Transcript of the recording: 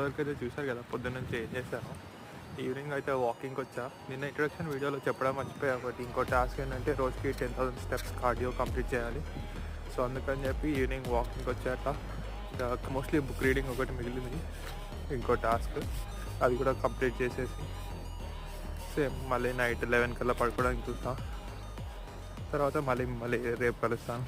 ఇప్పటివరకు అయితే చూసారు కదా పొద్దున్న నుంచి ఏం చేశాను. ఈవినింగ్ అయితే వాకింగ్కి వచ్చా. నిన్న ఇంట్రొడక్షన్ వీడియోలో చెప్పడం మర్చిపోయా ఒకటి. ఇంకో టాస్క్ ఏంటంటే రోజుకి 10,000 స్టెప్స్ కార్డియో కంప్లీట్ చేయాలి. సో అందుకని చెప్పి ఈవినింగ్ వాకింగ్కి వచ్చాక ఇంకా మోస్ట్లీ బుక్ రీడింగ్ ఒకటి మిగిలింది, ఇంకో టాస్క్. అది కూడా కంప్లీట్ చేసేసి సేమ్ మళ్ళీ నైట్ 11 కల్లా పడుకోవడానికి చూస్తాను. తర్వాత మళ్ళీ రేపు కలుస్తాను.